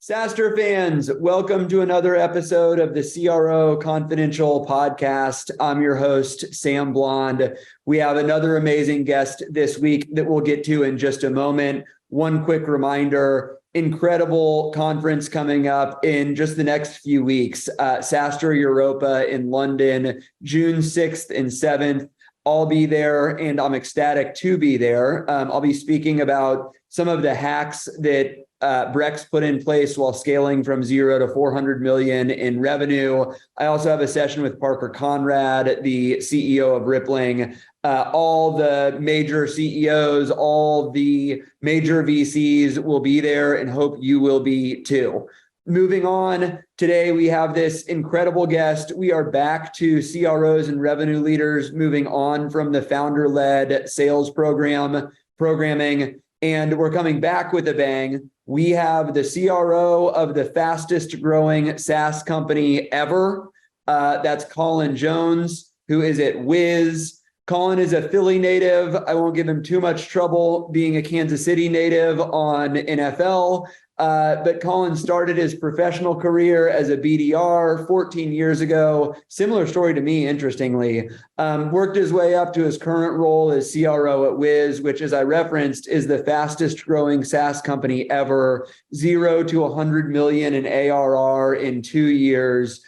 SaaStr fans, welcome to another episode of the CRO Confidential podcast. I'm your host, Sam Blond. We have another amazing guest this week that we'll get to in just a moment. One quick reminder, incredible conference coming up in just the next few weeks. SaaStr Europa in London, June 6th and 7th. I'll be there and I'm ecstatic to be there. I'll be speaking about some of the hacks that Brex put in place while scaling from 0 to 400 million in revenue. I also have a session with Parker Conrad, the CEO of Rippling. All the major CEOs, all the major VCs will be there and hope you will be too. Moving on, today we have this incredible guest. We are back to CROs and revenue leaders, moving on from the founder-led sales programming, and we're coming back with a bang. We have the CRO of the fastest growing SaaS company ever. That's Colin Jones, who is at Wiz. Colin is a Philly native. I won't give him too much trouble being a Kansas City native on NFL. But Colin started his professional career as a BDR 14 years ago. Similar story to me, interestingly. Worked his way up to his current role as CRO at Wiz, which, as I referenced, is the fastest growing SaaS company ever. 0 to 100 million in ARR in 2 years.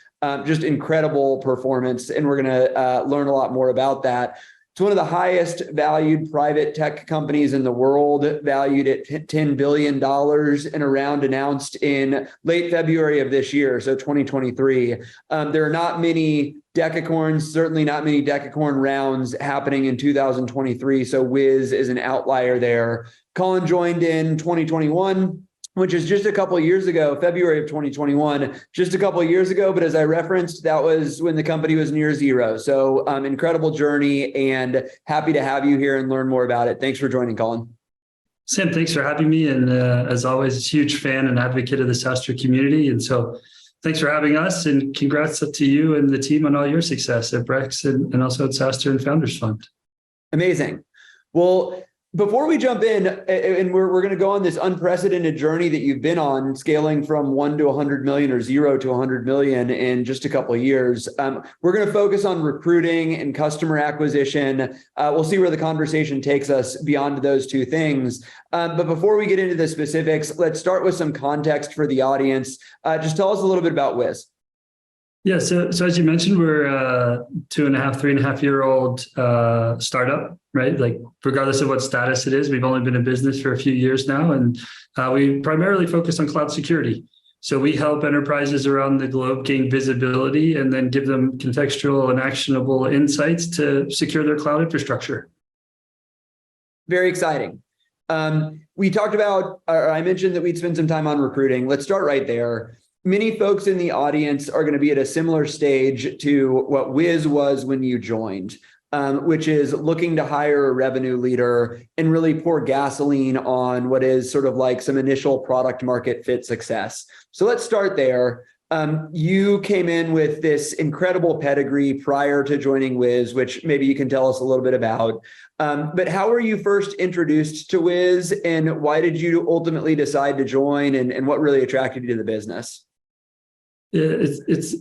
Just incredible performance. And we're going to learn a lot more about that. It's one of the highest valued private tech companies in the world, valued at $10 billion in a round announced in late February of this year, so 2023. There are not many decacorns, certainly not many decacorn rounds happening in 2023, so Wiz is an outlier there. Colin joined in 2021. Which is just a couple of years ago, February of 2021, just a couple of years ago. But as I referenced, that was when the company was near zero. So incredible journey and happy to have you here and learn more about it. Thanks for joining, Colin. Sam, thanks for having me. And as always, a huge fan and advocate of the SaaStr community. And so thanks for having us and congrats to you and the team on all your success at Brex and also at SaaStr and Founders Fund. Amazing. Well, before we jump in, and we're going to go on this unprecedented journey that you've been on, scaling from 1 to 100 million or 0 to 100 million in just a couple of years. We're going to focus on recruiting and customer acquisition. We'll see where the conversation takes us beyond those two things. But before we get into the specifics, let's start with some context for the audience. Just tell us a little bit about Wiz. Yeah, so as you mentioned, we're a 2.5, 3.5-year-old startup, right? Like regardless of what status it is, we've only been in business for a few years now, and we primarily focus on cloud security. So we help enterprises around the globe gain visibility and then give them contextual and actionable insights to secure their cloud infrastructure. Very exciting. We talked about, or I mentioned that we'd spend some time on recruiting. Let's start right there. Many folks in the audience are going to be at a similar stage to what Wiz was when you joined, which is looking to hire a revenue leader and really pour gasoline on what is sort of like some initial product market fit success. So let's start there. You came in with this incredible pedigree prior to joining Wiz, which maybe you can tell us a little bit about. But how were you first introduced to Wiz and why did you ultimately decide to join and what really attracted you to the business? It's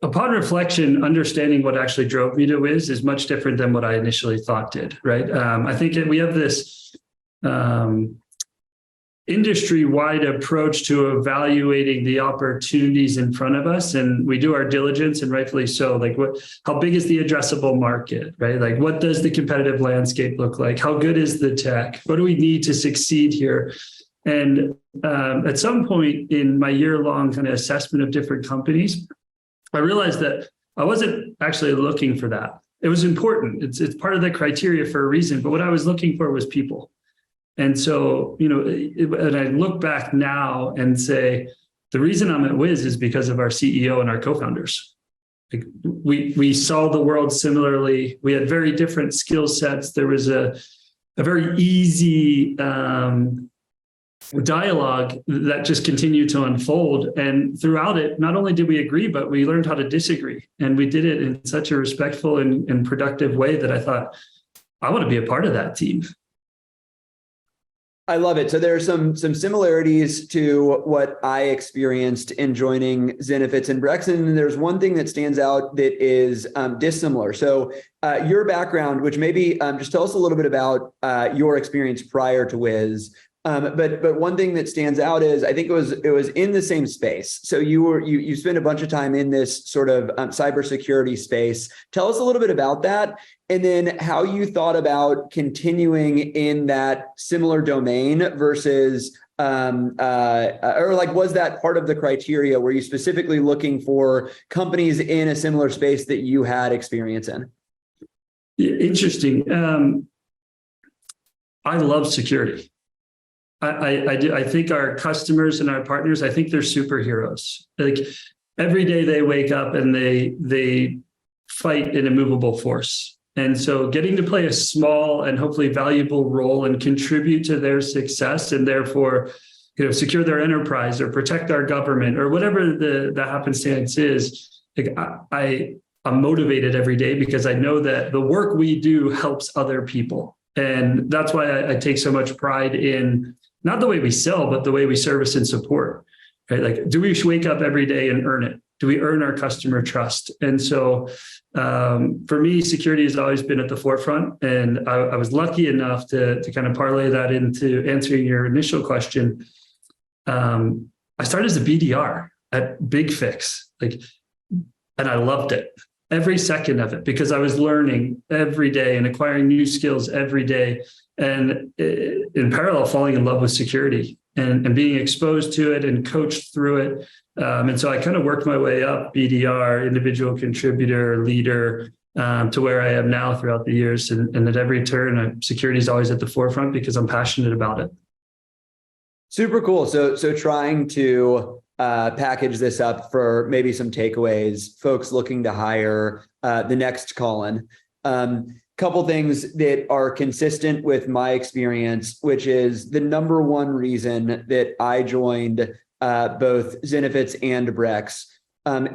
upon reflection, understanding what actually drove me to Wiz is much different than what I initially thought did, right? I think we have this industry-wide approach to evaluating the opportunities in front of us, and we do our diligence, and rightfully so. Like, how big is the addressable market, right? Like, what does the competitive landscape look like? How good is the tech? What do we need to succeed here? And at some point in my year-long kind of assessment of different companies, I realized that I wasn't actually looking for that. It was important. It's part of the criteria for a reason. But what I was looking for was people. And so, and I look back now and say, the reason I'm at Wiz is because of our CEO and our co-founders. Like we saw the world similarly. We had very different skill sets. There was a very easy dialogue that just continued to unfold. And throughout it, not only did we agree, but we learned how to disagree. And we did it in such a respectful and productive way that I thought, I want to be a part of that team. I love it. So there are some similarities to what I experienced in joining Zenefits and Brex, and there's one thing that stands out that is dissimilar. So your background, which maybe just tell us a little bit about your experience prior to Wiz. But one thing that stands out is I think it was in the same space. So you spent a bunch of time in this sort of cybersecurity space. Tell us a little bit about that, and then how you thought about continuing in that similar domain versus or like, was that part of the criteria? Were you specifically looking for companies in a similar space that you had experience in? Interesting. I love security. I do. I think our customers and our partners, I think they're superheroes. Like every day they wake up and they fight an immovable force. And so getting to play a small and hopefully valuable role and contribute to their success and therefore, secure their enterprise or protect our government or whatever the happenstance is, like I'm motivated every day because I know that the work we do helps other people. And that's why I take so much pride in not the way we sell, but the way we service and support, right? Like, do we wake up every day and earn it? Do we earn our customer trust? And so for me, security has always been at the forefront. And I was lucky enough to kind of parlay that into answering your initial question. I started as a BDR at Big Fix, and I loved it. Every second of it, because I was learning every day and acquiring new skills every day, and in parallel, falling in love with security and being exposed to it and coached through it. And so I kind of worked my way up, BDR, individual contributor, leader, to where I am now throughout the years. And at every turn, security is always at the forefront because I'm passionate about it. Super cool. So trying to package this up for maybe some takeaways, folks looking to hire the next Colin. Couple things that are consistent with my experience, which is the number one reason that I joined both Zenefits and Brex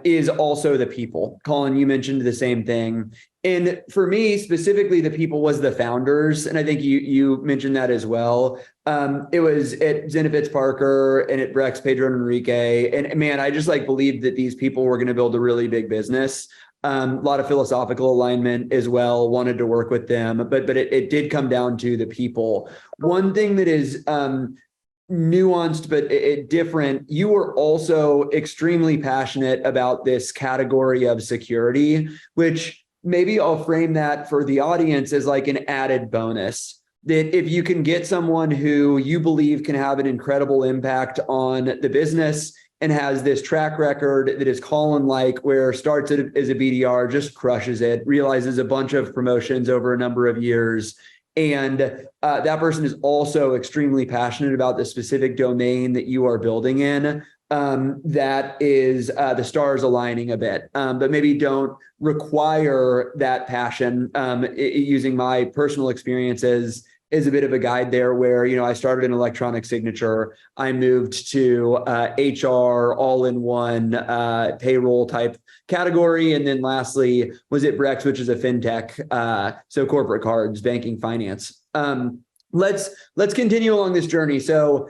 is also the people. Colin, you mentioned the same thing. And for me, specifically, the people was the founders. And I think you mentioned that as well. It was at Zenefits Parker and at Brex, Pedro and Enrique. And man, I just believed that these people were going to build a really big business. A lot of philosophical alignment as well, wanted to work with them, but it did come down to the people. One thing that is nuanced, but different, you were also extremely passionate about this category of security, which maybe I'll frame that for the audience as like an added bonus. That if you can get someone who you believe can have an incredible impact on the business and has this track record that is Colin-like, where starts as a BDR, just crushes it, realizes a bunch of promotions over a number of years. And that person is also extremely passionate about the specific domain that you are building in. That is the stars aligning a bit, but maybe don't require that passion. Using my personal experiences is a bit of a guide there where, I started in electronic signature. I moved to HR all-in-one payroll type category. And then lastly was at Brex, which is a fintech. So corporate cards, banking, finance. Let's continue along this journey. So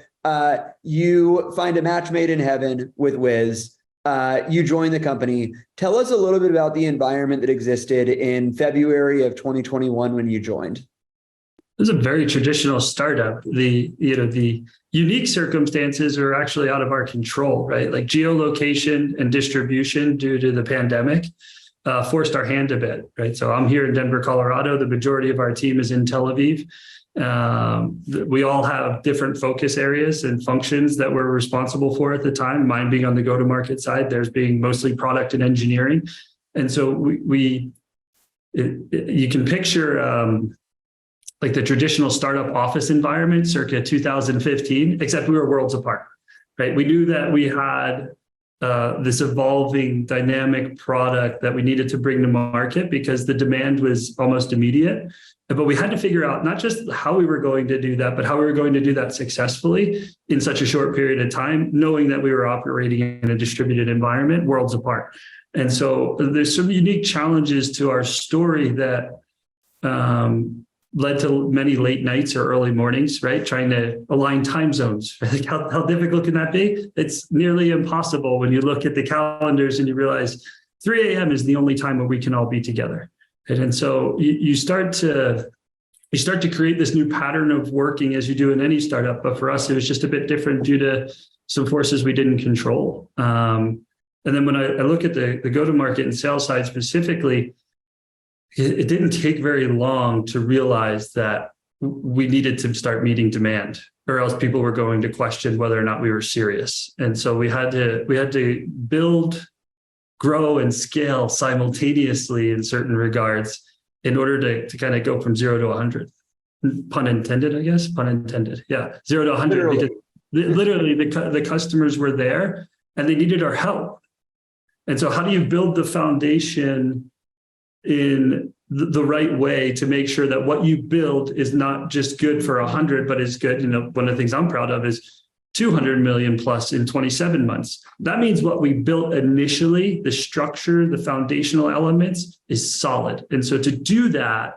you find a match made in heaven with Wiz. You join the company. Tell us a little bit about the environment that existed in February of 2021 when you joined. It was a very traditional startup. The unique circumstances are actually out of our control, right? Like geolocation and distribution due to the pandemic forced our hand a bit, right? So I'm here in Denver, Colorado. The majority of our team is in Tel Aviv. We all have different focus areas and functions that we're responsible for at the time. Mine being on the go-to-market side, theirs being mostly product and engineering. And so you can picture like the traditional startup office environment circa 2015, except we were worlds apart, right? We knew that we had this evolving dynamic product that we needed to bring to market because the demand was almost immediate. But we had to figure out not just how we were going to do that, but how we were going to do that successfully in such a short period of time, knowing that we were operating in a distributed environment, worlds apart. And so there's some unique challenges to our story that led to many late nights or early mornings, right? Trying to align time zones. Like how difficult can that be? It's nearly impossible when you look at the calendars and you realize 3 a.m. is the only time where we can all be together. Right? And so you start to create this new pattern of working as you do in any startup. But for us, it was just a bit different due to some forces we didn't control. And then when I look at the go-to-market and sales side specifically, it didn't take very long to realize that we needed to start meeting demand, or else people were going to question whether or not we were serious. And so we had to build, grow, and scale simultaneously in certain regards in order to kind of go from 0 to 100. Pun intended, I guess. Pun intended. Yeah, 0 to 100. Because literally the customers were there and they needed our help. And so how do you build the foundation in the right way to make sure that what you build is not just good for 100, but is good? One of the things I'm proud of is 200 million plus in 27 months. That means what we built initially, the structure, the foundational elements, is solid. And so to do that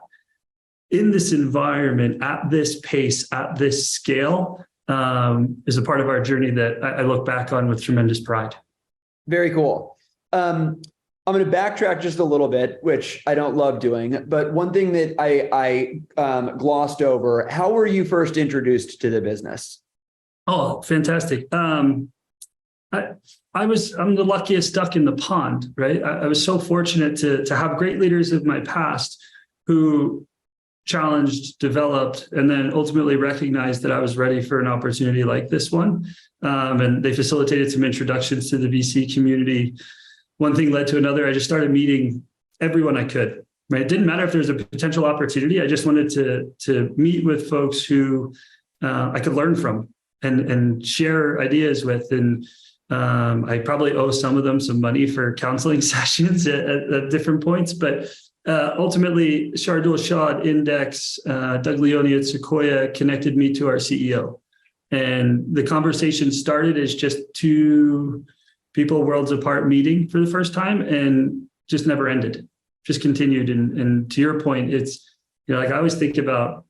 in this environment, at this pace, at this scale, is a part of our journey that I look back on with tremendous pride. Very cool. I'm going to backtrack just a little bit, which I don't love doing, but one thing that I glossed over, how were you first introduced to the business? Oh, fantastic. I'm the luckiest duck in the pond, right? I was so fortunate to have great leaders of my past who challenged, developed, and then ultimately recognized that I was ready for an opportunity like this one. And they facilitated some introductions to the VC community. One thing led to another. I just started meeting everyone I could, right? It didn't matter if there's a potential opportunity. I just wanted to meet with folks who I could learn from and share ideas with. And I probably owe some of them some money for counseling sessions at different points. But ultimately, Shardul Shah at Index, Doug Leone at Sequoia connected me to our CEO. And the conversation started as just two people worlds apart meeting for the first time and just never ended, just continued. And to your point, it's, like I always think about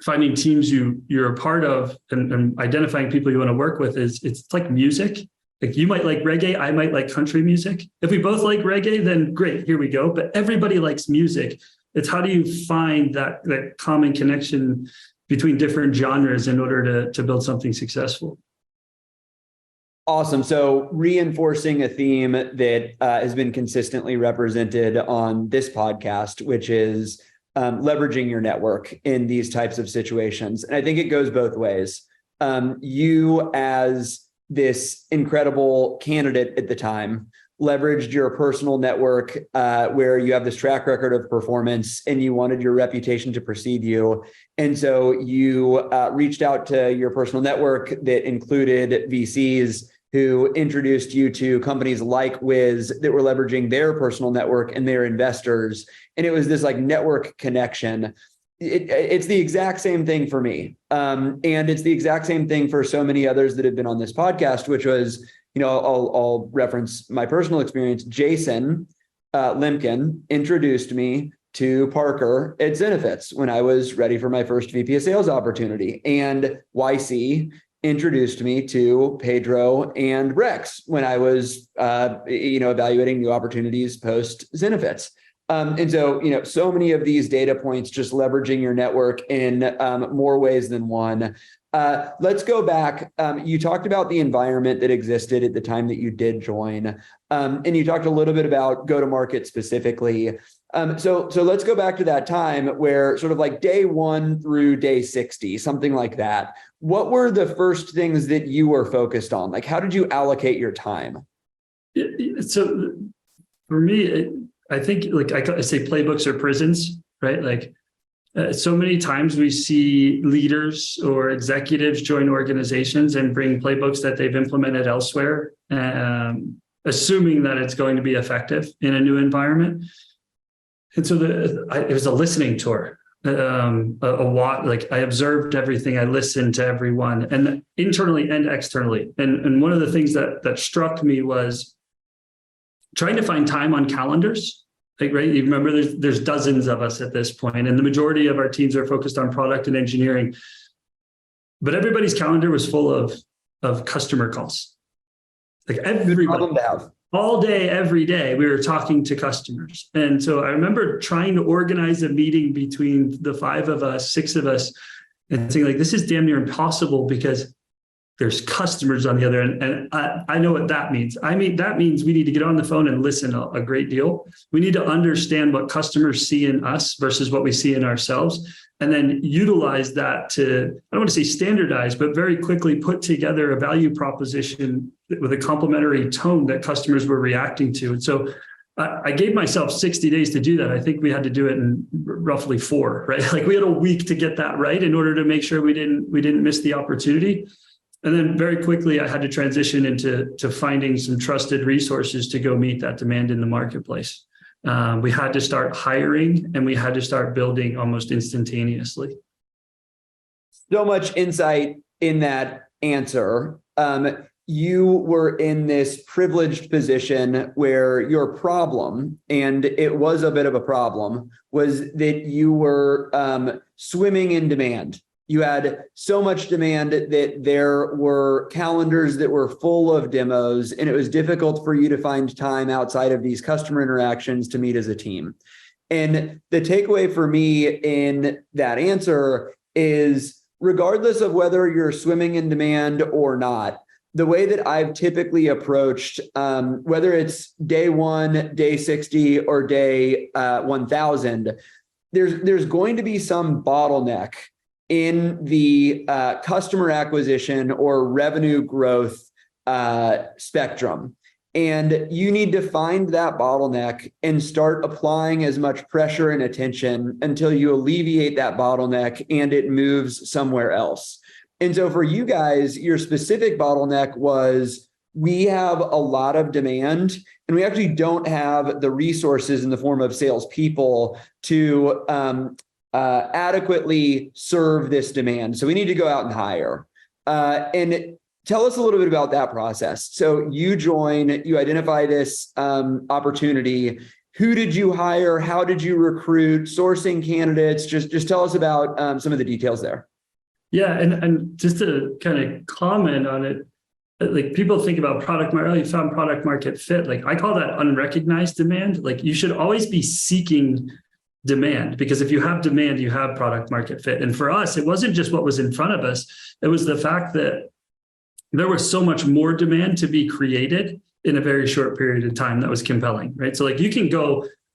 finding teams you're a part of and identifying people you want to work with it's like music. Like you might like reggae, I might like country music. If we both like reggae, then great, here we go. But everybody likes music. It's how do you find that common connection between different genres in order to build something successful? Awesome. So reinforcing a theme that has been consistently represented on this podcast, which is leveraging your network in these types of situations. And I think it goes both ways. You, as this incredible candidate at the time, leveraged your personal network where you have this track record of performance and you wanted your reputation to precede you. And so you reached out to your personal network that included VCs who introduced you to companies like Wiz that were leveraging their personal network and their investors. And it was this like network connection. It's the exact same thing for me. And it's the exact same thing for so many others that have been on this podcast, which was, I'll reference my personal experience. Jason Limkin introduced me to Parker at Zenefits when I was ready for my first VP of sales opportunity. And YC introduced me to Pedro and Rex when I was, evaluating new opportunities post Zenefits. And so, so many of these data points, just leveraging your network in more ways than one. Let's go back. You talked about the environment that existed at the time that you did join. And you talked a little bit about go-to-market specifically. So let's go back to that time where sort of like day 1 through day 60, something like that. What were the first things that you were focused on? Like, how did you allocate your time? So for me, I think like I say playbooks are prisons, right? Like so many times we see leaders or executives join organizations and bring playbooks that they've implemented elsewhere, assuming that it's going to be effective in a new environment. And so it was a listening tour, like I observed everything. I listened to everyone, and internally and externally. And one of the things that struck me was trying to find time on calendars Like, right, you remember there's dozens of us at this point, and the majority of our teams are focused on product and engineering. But everybody's calendar was full of customer calls. Like everybody, all day, every day, we were talking to customers. And so I remember trying to organize a meeting between the 5 of us, 6 of us, and saying, like, this is damn near impossible because there's customers on the other end. And I know what that means. I mean, that means we need to get on the phone and listen a great deal. We need to understand what customers see in us versus what we see in ourselves. And then utilize that to, I don't want to say standardize, but very quickly put together a value proposition with a complementary tone that customers were reacting to. And so I gave myself 60 days to do that. I think we had to do it in roughly 4, right? Like we had a week to get that right in order to make sure we didn't miss the opportunity. And then very quickly, I had to transition into finding some trusted resources to go meet that demand in the marketplace. We had to start hiring and we had to start building almost instantaneously. So much insight in that answer. You were in this privileged position where your problem, and it was a bit of a problem, was that you were swimming in demand. You had so much demand that there were calendars that were full of demos, and it was difficult for you to find time outside of these customer interactions to meet as a team. And the takeaway for me in that answer is, regardless of whether you're swimming in demand or not, the way that I've typically approached, whether it's day 1, day 60, or day 1000, there's going to be some bottleneck in the customer acquisition or revenue growth spectrum. And you need to find that bottleneck and start applying as much pressure and attention until you alleviate that bottleneck and it moves somewhere else. And so for you guys, your specific bottleneck was, we have a lot of demand and we actually don't have the resources in the form of salespeople to adequately serve this demand. So we need to go out and hire. And tell us a little bit about that process. So you join, you identify this opportunity. Who did you hire? How did you recruit? Sourcing candidates? Just tell us about some of the details there. Yeah, and just to kind of comment on it, like people think about product market, you found product market fit. Like I call that unrecognized demand. Like you should always be seeking demand, because if you have demand, you have product market fit. And for us, it wasn't just what was in front of us. It was the fact that there was so much more demand to be created in a very short period of time that was compelling, right? So like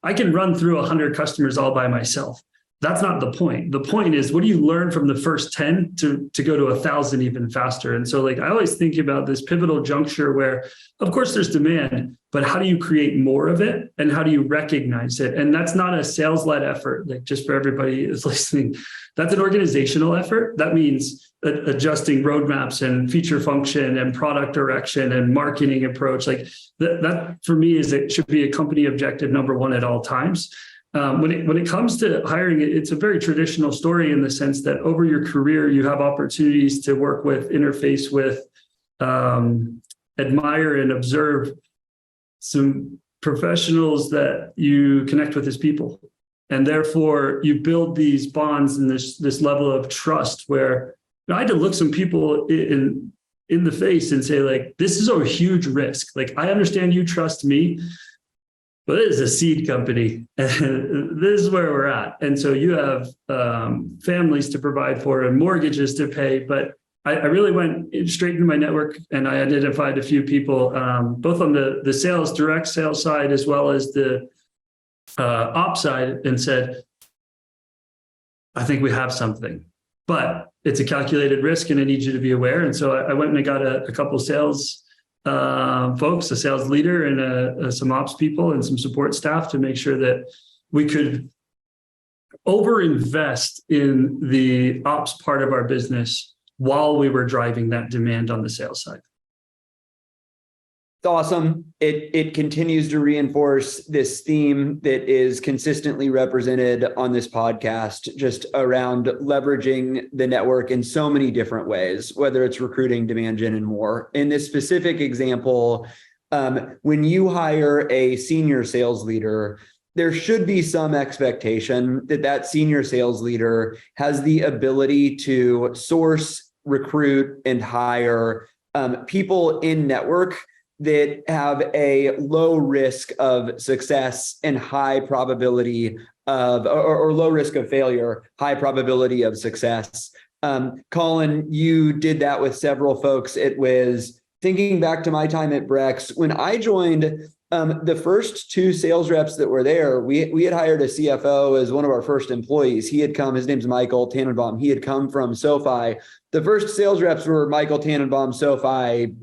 I can run through 100 customers all by myself. That's not the point. The point is, what do you learn from the first 10 to go to 1,000 even faster? And so like, I always think about this pivotal juncture where, of course, there's demand, but how do you create more of it? And how do you recognize it? And that's not a sales-led effort, like just for everybody who's listening. That's an organizational effort. That means adjusting roadmaps and feature function and product direction and marketing approach. Like that for me it should be a company objective number 1 at all times. When it comes to hiring, it's a very traditional story in the sense that over your career, you have opportunities to work with, interface with, admire and observe some professionals that you connect with as people. And therefore, you build these bonds and this level of trust where I had to look some people in the face and say, like, this is a huge risk. Like, I understand you trust me, but it is a seed company, and this is where we're at. And so you have families to provide for and mortgages to pay. But I really went straight into my network and I identified a few people, both on the sales, direct sales side, as well as the ops side, and said, I think we have something, but it's a calculated risk and I need you to be aware. And so I went and I got a couple of sales folks, a sales leader and some ops people and some support staff to make sure that we could overinvest in the ops part of our business while we were driving that demand on the sales side. It's awesome. It continues to reinforce this theme that is consistently represented on this podcast, just around leveraging the network in so many different ways, whether it's recruiting, demand gen, and more. In this specific example, when you hire a senior sales leader, there should be some expectation that that senior sales leader has the ability to source, recruit, and hire people in network that have a low risk of success and high probability of, or low risk of failure, high probability of success. Colin, you did that with several folks. It was thinking back to my time at Brex. When I joined, the first two sales reps that were there, we had hired a CFO as one of our first employees. He had come, his name's Michael Tannenbaum. He had come from SoFi. The first sales reps were Michael Tannenbaum, SoFi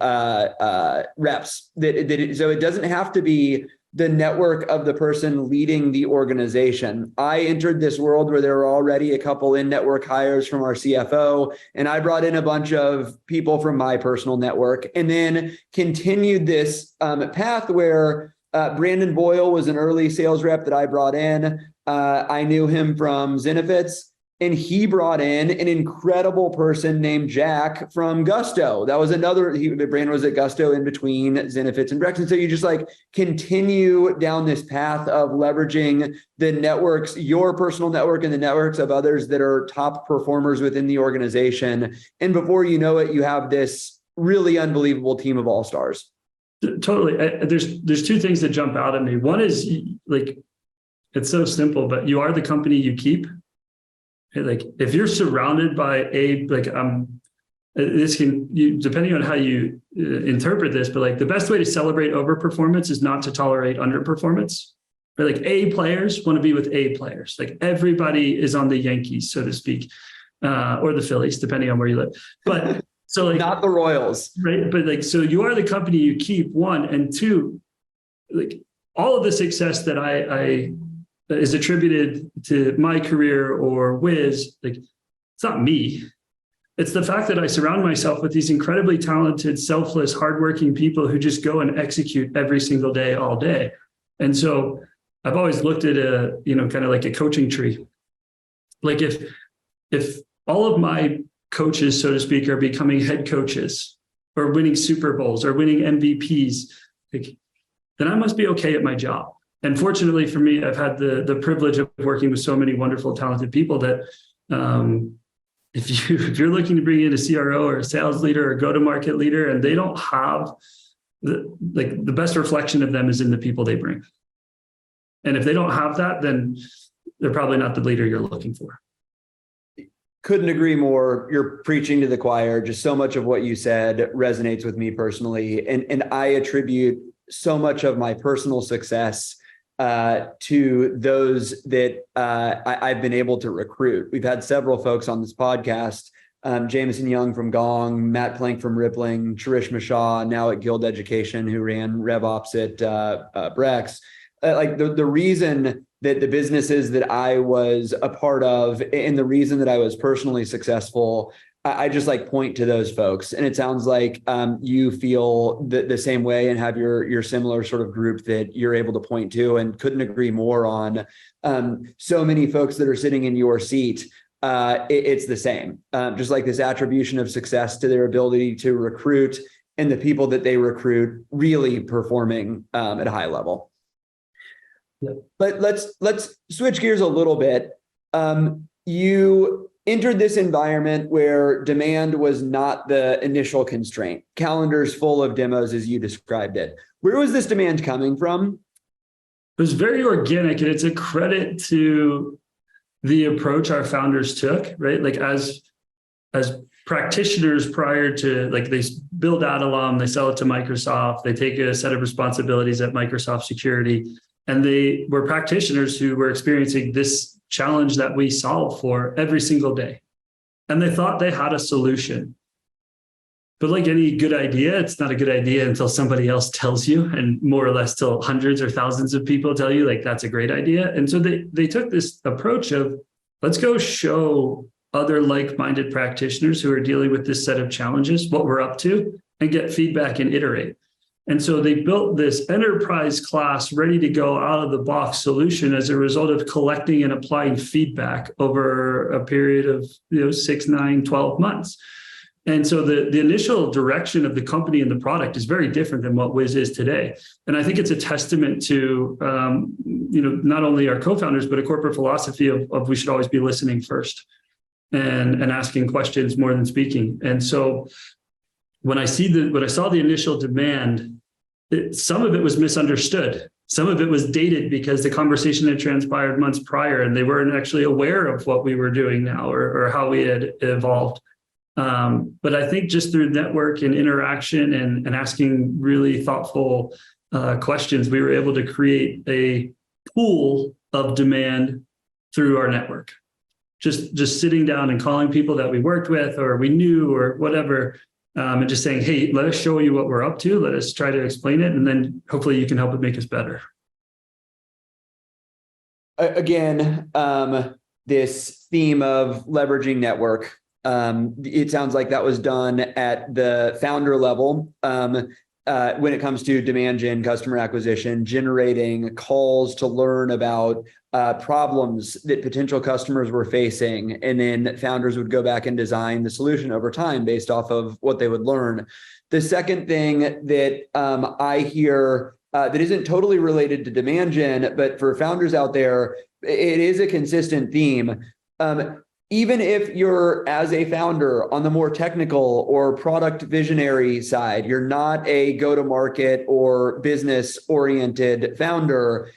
reps. So it doesn't have to be the network of the person leading the organization. I entered this world where there were already a couple in-network hires from our CFO, and I brought in a bunch of people from my personal network, and then continued this path where Brandon Boyle was an early sales rep that I brought in. I knew him from Zenefits, and he brought in an incredible person named Jack from Gusto. That was Brandon was at Gusto in between Zenefits and Brex. And so you just like continue down this path of leveraging the networks, your personal network and the networks of others that are top performers within the organization. And before you know it, you have this really unbelievable team of all-stars. Totally. There's two things that jump out at me. One is like, it's so simple, but you are the company you keep. Like if you're surrounded by this can, depending on how you interpret this, but like the best way to celebrate overperformance is not to tolerate underperformance. Right? Like A players want to be with A players. Like everybody is on the Yankees, so to speak, or the Phillies, depending on where you live. But so like not the Royals, right? But like so, you are the company you keep. One and two, like all of the success that I is attributed to my career or Wiz, like it's not me. It's the fact that I surround myself with these incredibly talented, selfless, hardworking people who just go and execute every single day, all day. And so I've always looked at kind of like a coaching tree. Like if all of my coaches, so to speak, are becoming head coaches or winning Super Bowls or winning MVPs, like, then I must be okay at my job. And fortunately for me, I've had the privilege of working with so many wonderful, talented people that if you're looking to bring in a CRO or a sales leader or go-to-market leader, and they don't have the best reflection of them is in the people they bring. And if they don't have that, then they're probably not the leader you're looking for. Couldn't agree more. You're preaching to the choir. Just so much of what you said resonates with me personally. And I attribute so much of my personal success to those that I've been able to recruit. We've had several folks on this podcast, Jameson Young from Gong, Matt Plank from Rippling, Charishma Shah, now at Guild Education, who ran RevOps at Brex. Like the reason that the businesses that I was a part of and the reason that I was personally successful, I just like point to those folks. And it sounds like you feel the same way and have your similar sort of group that you're able to point to, and couldn't agree more on so many folks that are sitting in your seat. It's the same, just like this attribution of success to their ability to recruit and the people that they recruit really performing at a high level. Yeah. But let's switch gears a little bit. You entered this environment where demand was not the initial constraint. Calendars full of demos, as you described it. Where was this demand coming from? It was very organic, and it's a credit to the approach our founders took, right? Like as practitioners prior to, like, they build Adalum, they sell it to Microsoft, they take a set of responsibilities at Microsoft Security, and they were practitioners who were experiencing this challenge that we solve for every single day. And they thought they had a solution. But like any good idea, it's not a good idea until somebody else tells you, and more or less till hundreds or thousands of people tell you, like, that's a great idea. And so they took this approach of, let's go show other like-minded practitioners who are dealing with this set of challenges what we're up to and get feedback and iterate. And so they built this enterprise class ready to go out of the box solution as a result of collecting and applying feedback over a period of 6, 9, 12 months. And so the initial direction of the company and the product is very different than what Wiz is today. And I think it's a testament to, not only our co-founders, but a corporate philosophy of we should always be listening first and asking questions more than speaking. And so when I saw the initial demand, some of it was misunderstood. Some of it was dated because the conversation had transpired months prior and they weren't actually aware of what we were doing now or how we had evolved. But I think just through network and interaction and asking really thoughtful questions, we were able to create a pool of demand through our network. Just sitting down and calling people that we worked with or we knew or whatever, and just saying, hey, let us show you what we're up to. Let us try to explain it. And then hopefully you can help it make us better. Again, this theme of leveraging network. It sounds like that was done at the founder level when it comes to demand gen, customer acquisition, generating calls to learn about problems that potential customers were facing. And then founders would go back and design the solution over time based off of what they would learn. The second thing that I hear that isn't totally related to demand gen, but for founders out there, it is a consistent theme. Even if you're, as a founder, on the more technical or product visionary side, you're not a go-to-market or business-oriented founder,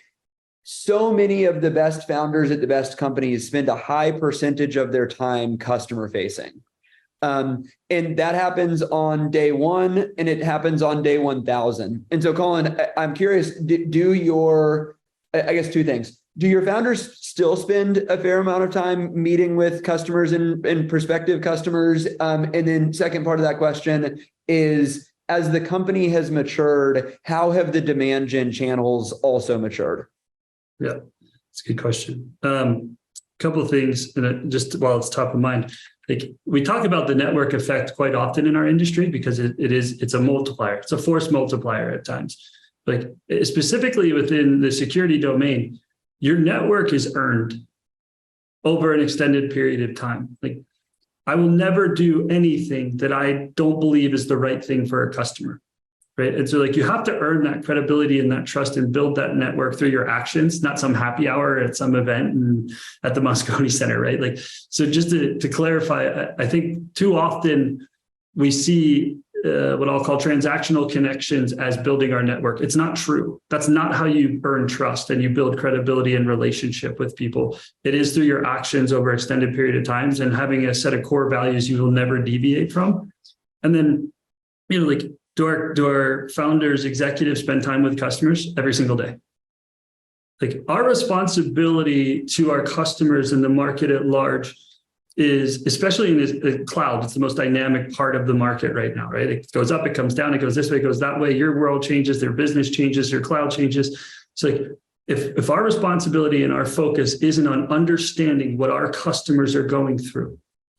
so many of the best founders at the best companies spend a high percentage of their time customer-facing. And that happens on day one, and it happens on day 1,000. And so, Colin, I'm curious, I guess two things. Do your founders still spend a fair amount of time meeting with customers and prospective customers? And then second part of that question is, as the company has matured, how have the demand gen channels also matured? Yeah, it's a good question. Couple of things, and just while it's top of mind, like we talk about the network effect quite often in our industry because it's a multiplier. It's a force multiplier at times. Like specifically within the security domain, your network is earned over an extended period of time. Like I will never do anything that I don't believe is the right thing for a customer, right? And so like you have to earn that credibility and that trust and build that network through your actions, not some happy hour at some event and at the Moscone Center, right? Like, so just to clarify, I think too often we see what I'll call transactional connections as building our network. It's not true. That's not how you earn trust and you build credibility and relationship with people. It is through your actions over extended period of times and having a set of core values you will never deviate from. And then, like, do our founders, executives spend time with customers every single day? Like our responsibility to our customers in the market at large is, especially in the cloud, it's the most dynamic part of the market right now, right? It goes up, it comes down, it goes this way, it goes that way. Your world changes, their business changes, your cloud changes. So like if our responsibility and our focus isn't on understanding what our customers are going through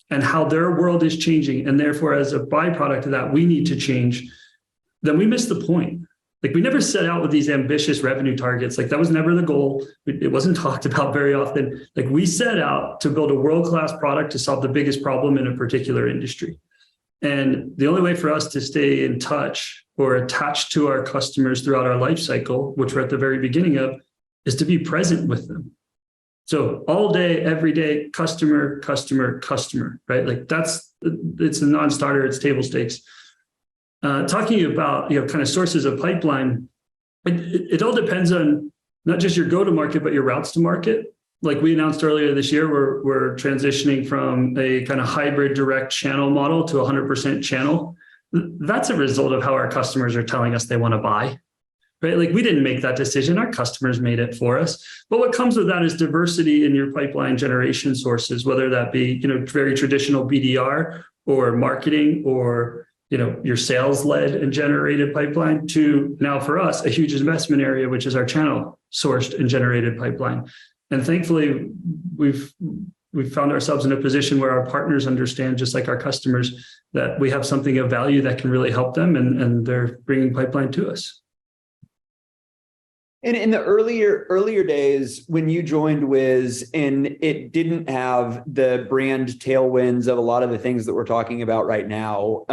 and how their world is changing, and therefore as a byproduct of that, we need to change, then we miss the point. Like we never set out with these ambitious revenue targets. Like that was never the goal. It wasn't talked about very often. Like we set out to build a world-class product to solve the biggest problem in a particular industry. And the only way for us to stay in touch or attached to our customers throughout our life cycle, which we're at the very beginning of, is to be present with them. So all day, every day, customer, customer, customer, right? Like it's a non-starter, it's table stakes. Talking about, kind of sources of pipeline, it all depends on not just your go-to-market, but your routes to market. Like we announced earlier this year, we're transitioning from a kind of hybrid direct channel model to 100% channel. That's a result of how our customers are telling us they want to buy, right? Like we didn't make that decision. Our customers made it for us. But what comes with that is diversity in your pipeline generation sources, whether that be, very traditional BDR or marketing or your sales-led and generated pipeline, to now for us, a huge investment area, which is our channel sourced and generated pipeline. And thankfully, we've found ourselves in a position where our partners understand, just like our customers, that we have something of value that can really help them, and they're bringing pipeline to us. And in the earlier days when you joined Wiz and it didn't have the brand tailwinds of a lot of the things that we're talking about right now,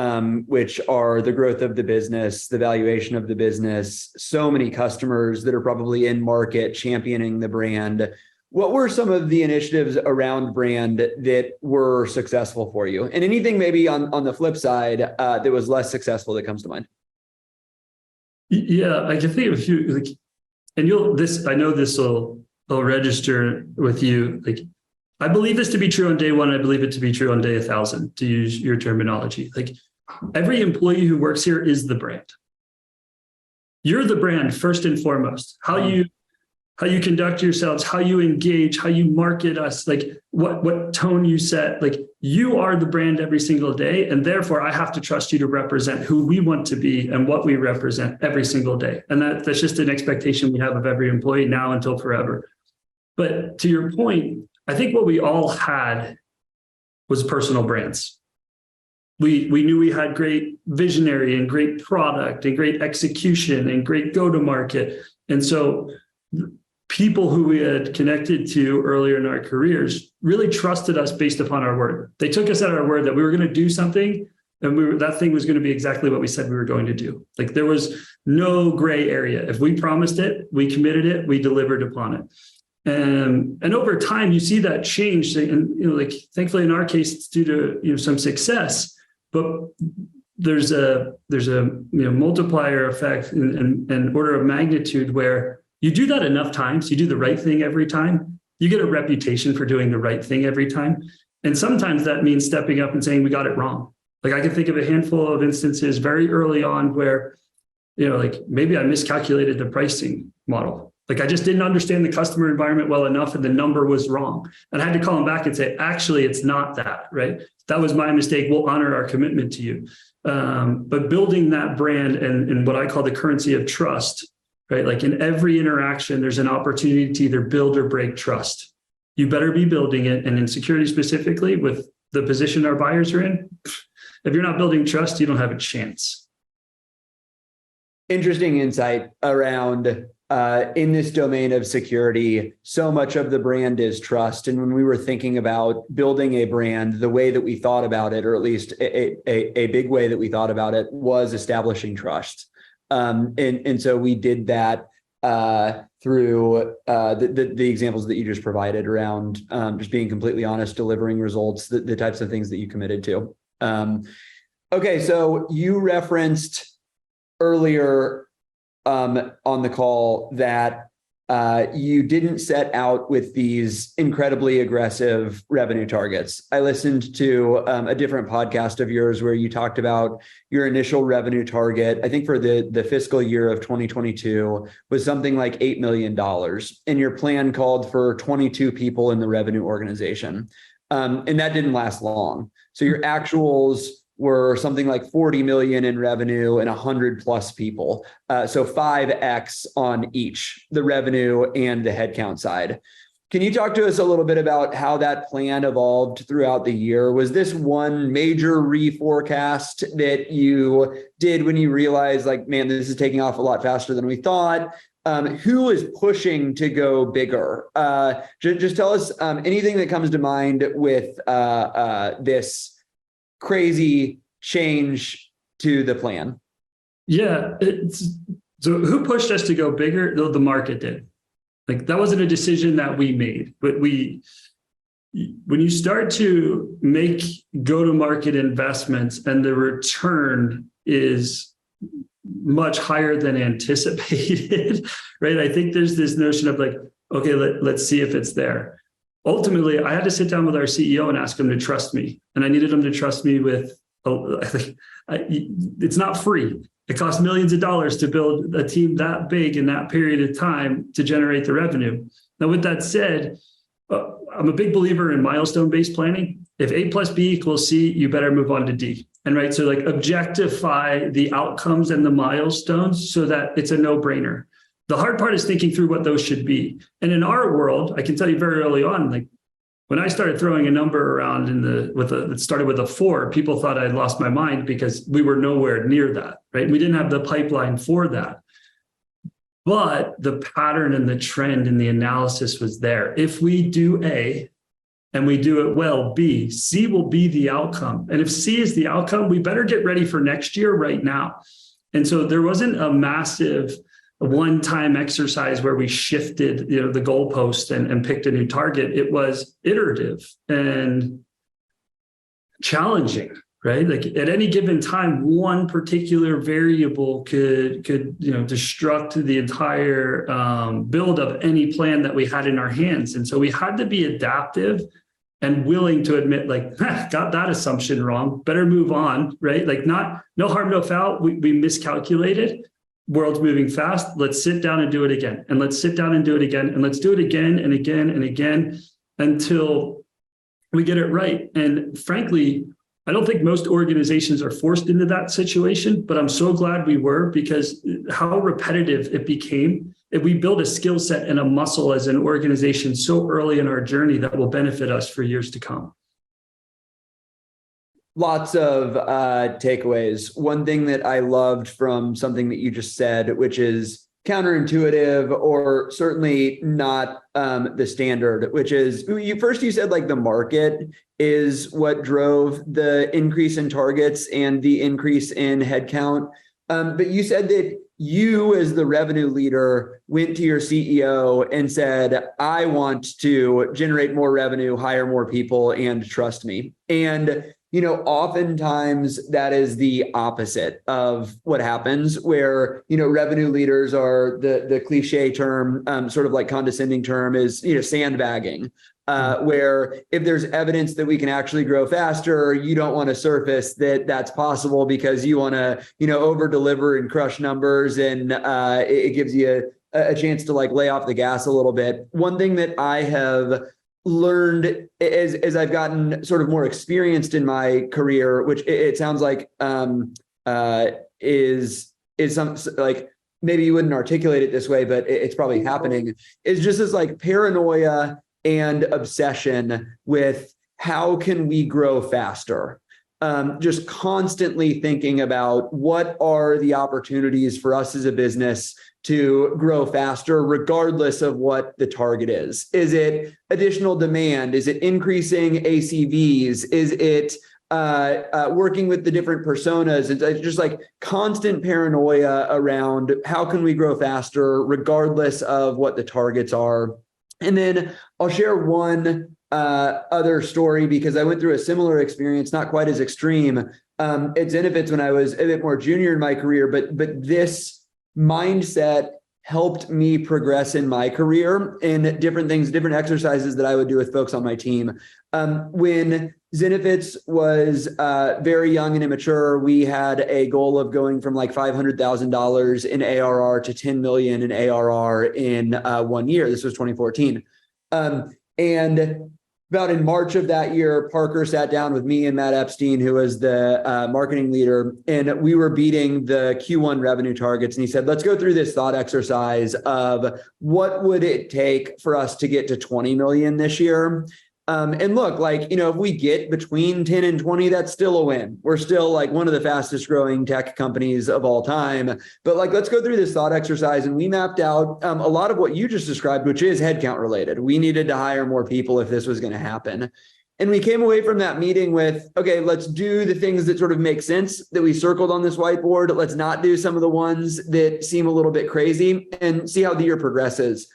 which are the growth of the business, the valuation of the business, so many customers that are probably in market championing the brand. What were some of the initiatives around brand that were successful for you? And anything maybe on the flip side that was less successful that comes to mind? Yeah, I can think of a few, like, and I know this will register with you. Like, I believe this to be true on day one. I believe it to be true on day 1,000, to use your terminology. Like, every employee who works here is the brand. You're the brand first and foremost. How you conduct yourselves, how you engage, how you market us, like what tone you set, like you are the brand every single day. And therefore I have to trust you to represent who we want to be and what we represent every single day. And that's just an expectation we have of every employee now until forever. But to your point, I think what we all had was personal brands. We knew we had great visionary and great product and great execution and great go-to-market. And so people who we had connected to earlier in our careers really trusted us based upon our word. They took us at our word that we were going to do something, and that thing was going to be exactly what we said we were going to do. Like, there was no gray area. If we promised it, we committed it, we delivered upon it. And over time, you see that change. And like, thankfully in our case, it's due to some success, but there's a multiplier effect and order of magnitude where you do that enough times, you do the right thing every time, you get a reputation for doing the right thing every time. And sometimes that means stepping up and saying, we got it wrong. Like, I can think of a handful of instances very early on where, like, maybe I miscalculated the pricing model. Like, I just didn't understand the customer environment well enough and the number was wrong. And I had to call them back and say, actually, it's not that, right? That was my mistake. We'll honor our commitment to you. But building that brand and what I call the currency of trust, right? Like, in every interaction, there's an opportunity to either build or break trust. You better be building it. And in security specifically, with the position our buyers are in, if you're not building trust, you don't have a chance. Interesting insight around in this domain of security. So much of the brand is trust. And when we were thinking about building a brand, the way that we thought about it, or at least a big way that we thought about it, was establishing trust. And so we did that through the examples that you just provided around just being completely honest, delivering results, the types of things that you committed to. Okay, so you referenced earlier on the call that you didn't set out with these incredibly aggressive revenue targets. I listened to a different podcast of yours where you talked about your initial revenue target, I think for the fiscal year of 2022, was something like $8 million. And your plan called for 22 people in the revenue organization. And that didn't last long. So your actuals were something like 40 million in revenue and 100 plus people. So 5x on each, the revenue and the headcount side. Can you talk to us a little bit about how that plan evolved throughout the year? Was this one major reforecast that you did when you realized, like, man, this is taking off a lot faster than we thought? Who is pushing to go bigger? Just tell us anything that comes to mind with this crazy change to the plan. Yeah. So who pushed us to go bigger? The market did. Like, that wasn't a decision that we made, but when you start to make go-to-market investments and the return is much higher than anticipated, right? I think there's this notion of like, okay, let's see if it's there. Ultimately, I had to sit down with our CEO and ask him to trust me. And I needed him to trust me with, it's not free. It costs millions of dollars to build a team that big in that period of time to generate the revenue. Now, with that said, I'm a big believer in milestone-based planning. If A plus B equals C, you better move on to D. And right, so like, objectify the outcomes and the milestones so that it's a no-brainer. The hard part is thinking through what those should be. And in our world, I can tell you very early on, like, when I started throwing a number around it started with a 4, people thought I'd lost my mind because we were nowhere near that, right? We didn't have the pipeline for that. But the pattern and the trend and the analysis was there. If we do A and we do it well, B, C will be the outcome. And if C is the outcome, we better get ready for next year right now. And so there wasn't a massive one-time exercise where we shifted, the goalpost and picked a new target. It was iterative and challenging, right? Like at any given time, one particular variable could destruct the entire build of any plan that we had in our hands. And so we had to be adaptive and willing to admit, like, got that assumption wrong, better move on, right? Like no harm, no foul. We miscalculated. World's moving fast. Let's sit down and do it again. And let's sit down and do it again. And let's do it again and again and again until we get it right. And frankly, I don't think most organizations are forced into that situation, but I'm so glad we were, because how repetitive it became. If we build a skill set and a muscle as an organization so early in our journey, that will benefit us for years to come. Lots of takeaways. One thing that I loved from something that you just said, which is counterintuitive or certainly not the standard, which is you said like the market is what drove the increase in targets and the increase in headcount. But you said that you, as the revenue leader, went to your CEO and said, I want to generate more revenue, hire more people, and trust me. And oftentimes that is the opposite of what happens, where, revenue leaders are the cliche term, sort of like condescending term is, sandbagging, where if there's evidence that we can actually grow faster, you don't want to surface that that's possible because you want to, over deliver and crush numbers. And it gives you a chance to like lay off the gas a little bit. One thing that I have learned as I've gotten sort of more experienced in my career, which it sounds like is some, like, maybe you wouldn't articulate it this way, but it's probably happening, is just this like paranoia and obsession with how can we grow faster? Just constantly thinking about what are the opportunities for us as a business to grow faster, regardless of what the target is. Is it additional demand? Is it increasing ACVs? Is it working with the different personas? It's just like constant paranoia around how can we grow faster, regardless of what the targets are. And then I'll share one other story, because I went through a similar experience, not quite as extreme, at Zenefits when I was a bit more junior in my career, but this mindset helped me progress in my career in different things, different exercises that I would do with folks on my team. When Zenefits was very young and immature, we had a goal of going from like $500,000 in ARR to 10 million in ARR in 1 year. This was 2014. And about in March of that year, Parker sat down with me and Matt Epstein, who was the marketing leader, and we were beating the Q1 revenue targets. And he said, let's go through this thought exercise of what would it take for us to get to 20 million this year? And look, like, if we get between 10 and 20, that's still a win. We're still like one of the fastest growing tech companies of all time. But like, let's go through this thought exercise. And we mapped out a lot of what you just described, which is headcount related. We needed to hire more people if this was going to happen. And we came away from that meeting with, okay, let's do the things that sort of make sense that we circled on this whiteboard. Let's not do some of the ones that seem a little bit crazy, and see how the year progresses.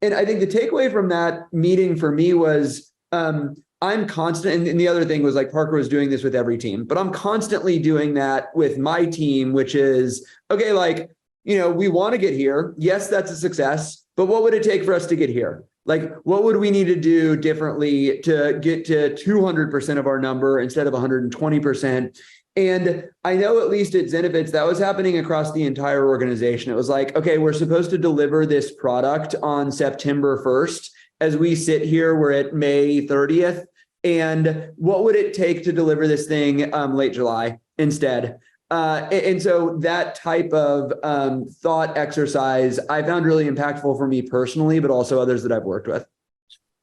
And I think the takeaway from that meeting for me was, I'm constant. And the other thing was like Parker was doing this with every team, but I'm constantly doing that with my team, which is, okay, like, we want to get here. Yes, that's a success, but what would it take for us to get here? Like, what would we need to do differently to get to 200% of our number instead of 120%? And I know at least at Zenefits, that was happening across the entire organization. It was like, okay, we're supposed to deliver this product on September 1st. As we sit here, we're at May 30th. And what would it take to deliver this thing late July instead? And so that type of thought exercise I found really impactful for me personally, but also others that I've worked with.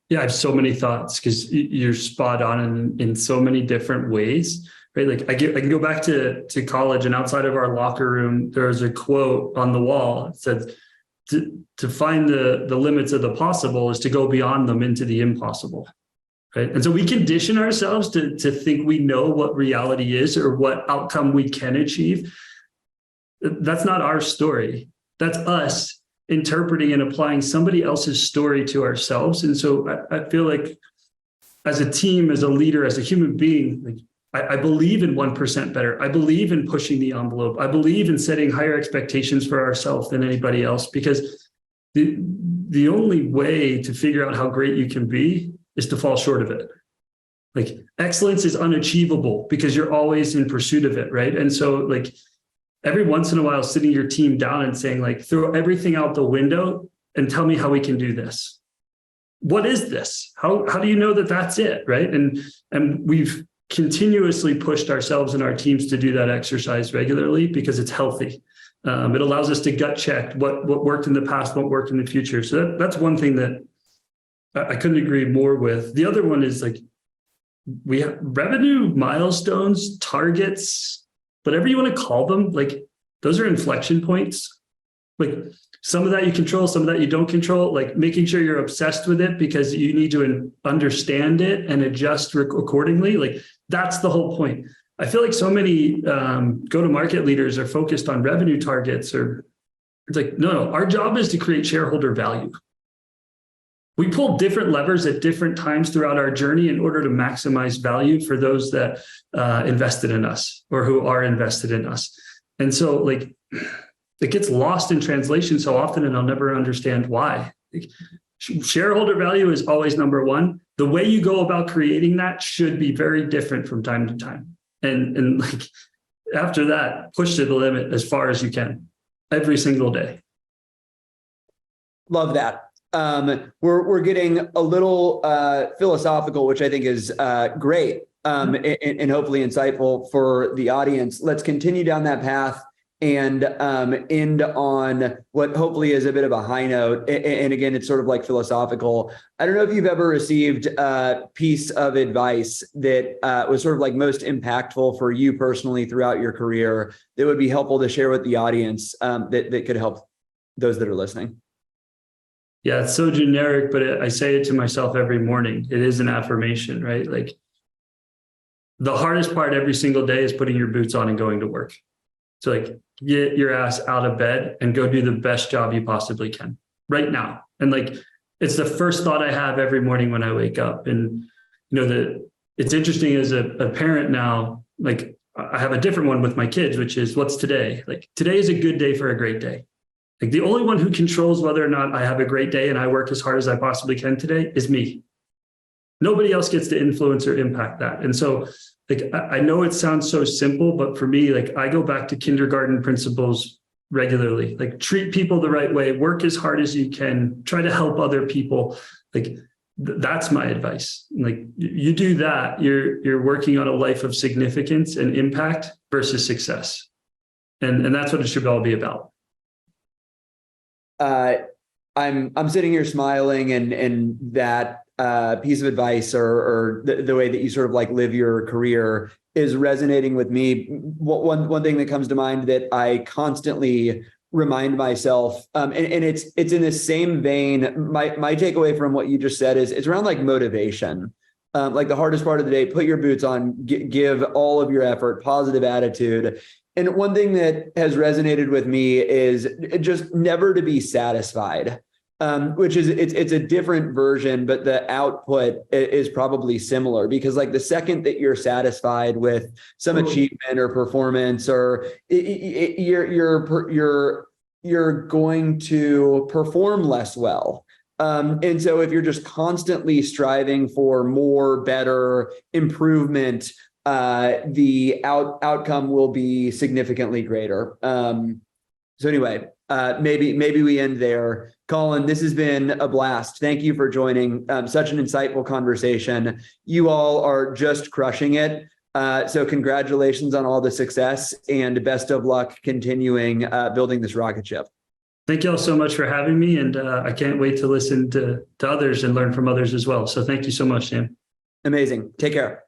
Yeah, I have so many thoughts, because you're spot on in so many different ways, right? Like I can go back to college, and outside of our locker room, there was a quote on the wall. It said, to find the limits of the possible is to go beyond them into the impossible. Right. And so we condition ourselves to think we know what reality is or what outcome we can achieve. That's not our story. That's us interpreting and applying somebody else's story to ourselves. And so I feel like as a team, as a leader, as a human being, like I believe in 1% better. I believe in pushing the envelope. I believe in setting higher expectations for ourselves than anybody else, because the only way to figure out how great you can be is to fall short of it. Like excellence is unachievable because you're always in pursuit of it, right? And so like every once in a while, sitting your team down and saying like, throw everything out the window and tell me how we can do this. What is this? How do you know that that's it, right? And we've continuously pushed ourselves and our teams to do that exercise regularly because it's healthy. It allows us to gut check what worked in the past, what worked in the future. So that's one thing that I couldn't agree more with. The other one is like, we have revenue milestones, targets, whatever you want to call them, like those are inflection points. Like some of that you control, some of that you don't control, like making sure you're obsessed with it because you need to understand it and adjust accordingly. Like that's the whole point. I feel like so many go-to-market leaders are focused on revenue targets, or it's like, no, our job is to create shareholder value. We pull different levers at different times throughout our journey in order to maximize value for those that invested in us or who are invested in us. And so like it gets lost in translation so often, and I'll never understand why. Shareholder value is always number one. The way you go about creating that should be very different from time to time. And like after that, push to the limit as far as you can every single day. Love that. We're getting a little philosophical, which I think is great and hopefully insightful for the audience. Let's continue down that path and end on what hopefully is a bit of a high note. And again, it's sort of like philosophical. I don't know if you've ever received a piece of advice that was sort of like most impactful for you personally throughout your career that would be helpful to share with the audience that could help those that are listening. Yeah, it's so generic, but I say it to myself every morning. It is an affirmation, right? Like the hardest part every single day is putting your boots on and going to work. So like get your ass out of bed and go do the best job you possibly can right now. And like, it's the first thought I have every morning when I wake up. And, you know, it's interesting as a parent now, like I have a different one with my kids, which is what's today? Like today is a good day for a great day. Like the only one who controls whether or not I have a great day and I work as hard as I possibly can today is me. Nobody else gets to influence or impact that. And so like, I know it sounds so simple, but for me, like I go back to kindergarten principles regularly, like treat people the right way, work as hard as you can, try to help other people. Like that's my advice. Like you do that, you're working on a life of significance and impact versus success. And that's what it should all be about. I'm sitting here smiling and that piece of advice or the way that you sort of like live your career is resonating with me. One thing that comes to mind that I constantly remind myself, and it's in the same vein. My takeaway from what you just said is it's around like motivation. Like the hardest part of the day, put your boots on, give all of your effort, positive attitude. And one thing that has resonated with me is just never to be satisfied, which is it's a different version, but the output is probably similar because like the second that you're satisfied with some achievement or performance, or you're going to perform less well. And so if you're just constantly striving for more, better, improvement, the outcome will be significantly greater. So anyway, maybe we end there. Colin, this has been a blast. Thank you for joining. Such an insightful conversation. You all are just crushing it. So congratulations on all the success and best of luck continuing building this rocket ship. Thank you all so much for having me. And I can't wait to listen to others and learn from others as well. So thank you so much, Sam. Amazing. Take care.